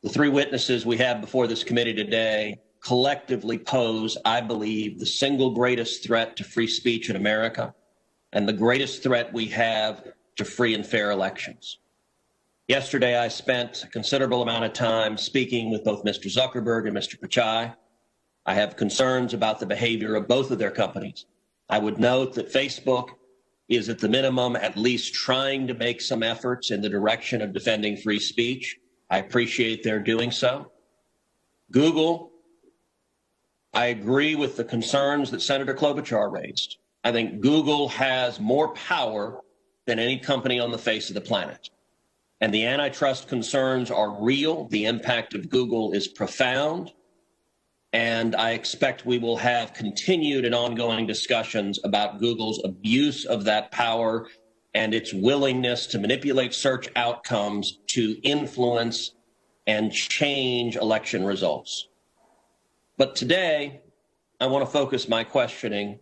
The three witnesses we have before this committee today collectively pose, I believe, the single greatest threat to free speech in America and the greatest threat we have to free and fair elections. Yesterday, I spent a considerable amount of time speaking with both Mr. Zuckerberg and Mr. Pichai. I have concerns about the behavior of both of their companies. I would note that Facebook is at the minimum at least trying to make some efforts in the direction of defending free speech. I appreciate their doing so. Google, I agree with the concerns that Senator Klobuchar raised. I think Google has more power than any company on the face of the planet. And the antitrust concerns are real. The impact of Google is profound. And I expect we will have continued and ongoing discussions about Google's abuse of that power and its willingness to manipulate search outcomes to influence and change election results. But today, I want to focus my questioning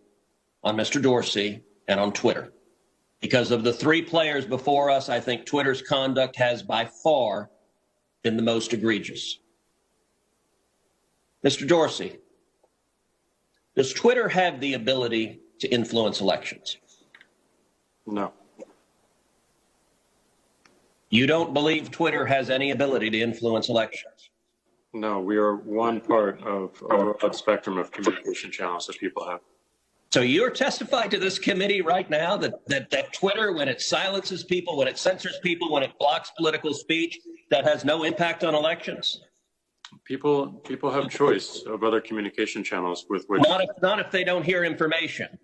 on Mr. Dorsey and on Twitter. Because of the three players before us, I think Twitter's conduct has by far been the most egregious. Mr. Dorsey, does Twitter have the ability to influence elections? No. You don't believe Twitter has any ability to influence elections? No, we are one part of a broad spectrum of communication channels that people have. So you're testifying to this committee right now that Twitter, when it silences people, when it censors people, when it blocks political speech, that has no impact on elections? People have choice of other communication channels with which... Not if they don't hear information.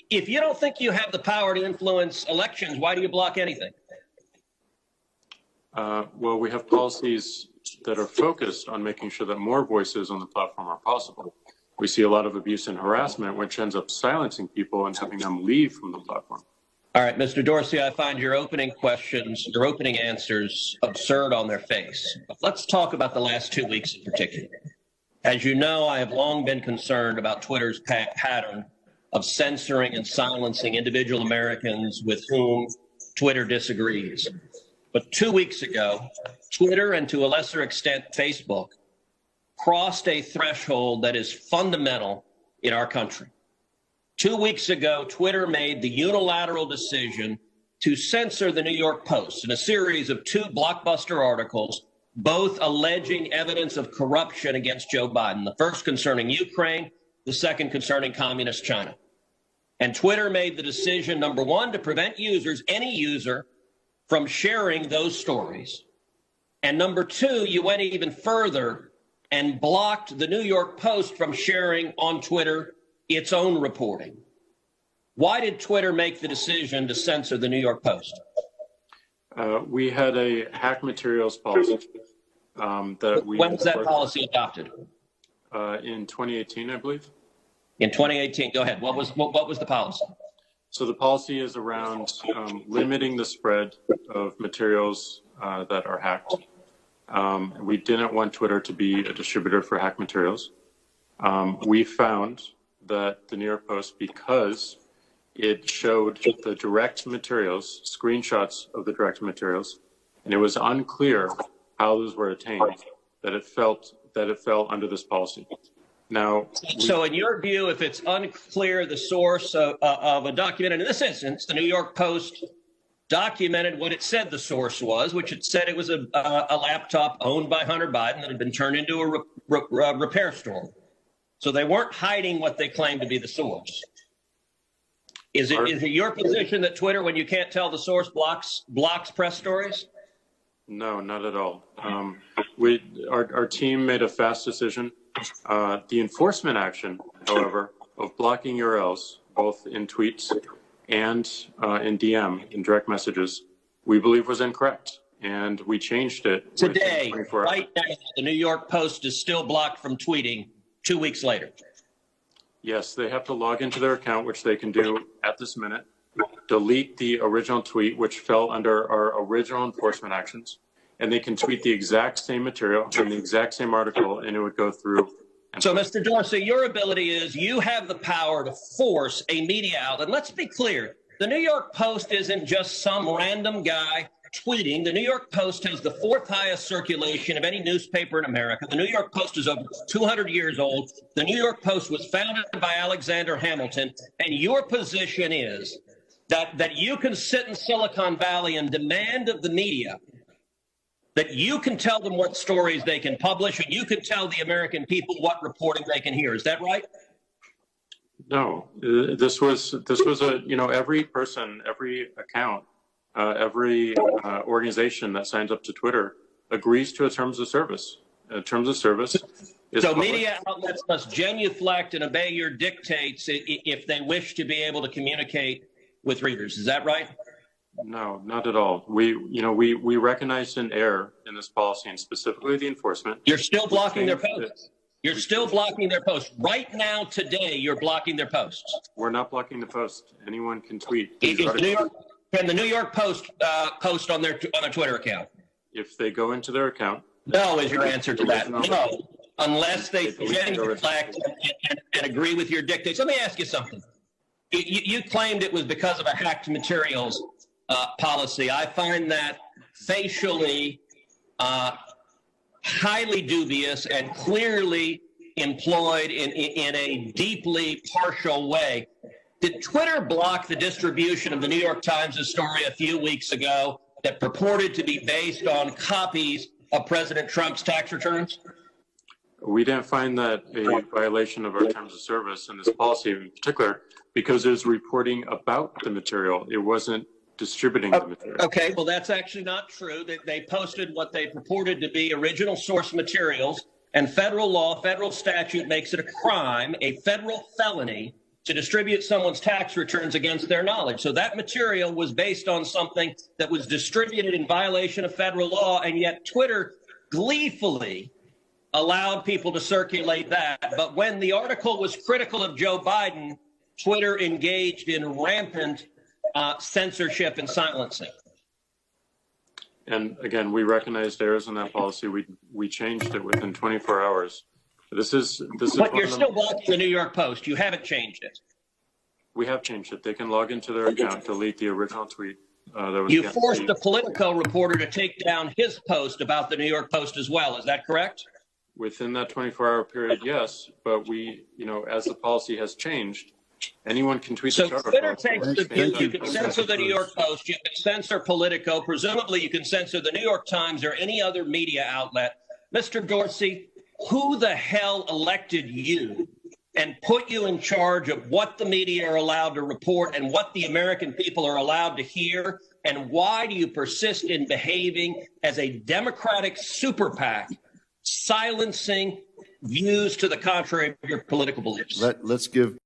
If you don't think you have the power to influence elections, why do you block anything? Well, we have policies that are focused on making sure that more voices on the platform are possible. We see a lot of abuse and harassment, which ends up silencing people and having them leave from the platform. All right, Mr. Dorsey, I find your opening questions, your opening answers absurd on their face. But let's talk about the last 2 weeks in particular. As you know, I have long been concerned about Twitter's pattern of censoring and silencing individual Americans with whom Twitter disagrees. But 2 weeks ago, Twitter, and to a lesser extent Facebook, crossed a threshold that is fundamental in our country. 2 weeks ago, Twitter made the unilateral decision to censor the New York Post in a series of 2 blockbuster articles, both alleging evidence of corruption against Joe Biden, the first concerning Ukraine, the second concerning communist China. And Twitter made the decision, number one, to prevent users, any user, from sharing those stories. And number two, you went even further and blocked the New York Post from sharing on Twitter its own reporting. Why did Twitter make the decision to censor the New York Post? We had a hack materials policy that we... When was that policy adopted? In 2018, I believe. In 2018, go ahead. What was the policy? So the policy is around limiting the spread of materials that are hacked. We didn't want Twitter to be a distributor for hacked materials. We found that the New York Post, because it showed the direct materials, screenshots of the direct materials, and it was unclear how those were attained, that it fell under this policy. Now, so in your view, if it's unclear the source of a document, and in this instance, the New York Post documented what it said the source was, which it said it was a laptop owned by Hunter Biden that had been turned into a repair store. So they weren't hiding what they claimed to be the source. Is it your position that Twitter, when you can't tell the source, blocks press stories? No, not at all. Our team made a fast decision. The enforcement action, however, of blocking URLs, both in tweets and in DM, in direct messages, we believe was incorrect. And we changed it. Today, right now, the New York Post is still blocked from tweeting 2 weeks later. Yes, they have to log into their account, which they can do at this minute, delete the original tweet, which fell under our original enforcement actions, and they can tweet the exact same material in the exact same article, and it would go through. So, Mr. Dorsey, your ability is you have the power to force a media outlet. Let's be clear. The New York Post isn't just some random guy tweeting. The New York Post has the 4th highest circulation of any newspaper in America. The New York Post is over 200 years old. The New York Post was founded by Alexander Hamilton. And your position is that you can sit in Silicon Valley and demand of the media that you can tell them what stories they can publish and you can tell the American people what reporting they can hear. Is that right? No, this was a, every person, every account, every organization that signs up to Twitter agrees to a terms of service. Terms of service is so public. Media outlets must genuflect and obey your dictates if they wish to be able to communicate with readers. Is that right? No, not at all. We recognized an error in this policy, and specifically the enforcement. You're still blocking their posts. You're still blocking their posts. Right now, today, you're blocking their posts. We're not blocking the post. Anyone can tweet. Can the New York Post post on their Twitter account? If they go into their account. No is your answer to that. No, unless they genuflect and agree with your dictates. Let me ask you something. You claimed it was because of a hacked materials policy. I find that facially highly dubious and clearly employed in a deeply partial way. Did Twitter block the distribution of the New York Times' story a few weeks ago that purported to be based on copies of President Trump's tax returns? We didn't find that a violation of our terms of service in this policy in particular because it was reporting about the material. It wasn't distributing the material. Okay, well, that's actually not true. They posted what they purported to be original source materials, and federal law, federal statute makes it a crime, a federal felony, to distribute someone's tax returns against their knowledge. So that material was based on something that was distributed in violation of federal law, and yet Twitter gleefully allowed people to circulate that. But when the article was critical of Joe Biden, Twitter engaged in rampant censorship and silencing. And again, we recognized errors in that policy. We changed it within 24 hours. This is. But you're still blocking the New York Post. You haven't changed it. We have changed it. They can log into their account, delete the original tweet. That was you forced a Politico reporter to take down his post about the New York Post as well. Is that correct? Within that 24-hour period, yes. But we, as the policy has changed, anyone can tweet. So Twitter takes the view you can censor the New York Post, you can censor Politico, presumably you can censor the New York Times or any other media outlet. Mr. Dorsey, who the hell elected you and put you in charge of what the media are allowed to report and what the American people are allowed to hear? And why do you persist in behaving as a Democratic super PAC, silencing views to the contrary of your political beliefs? Let's give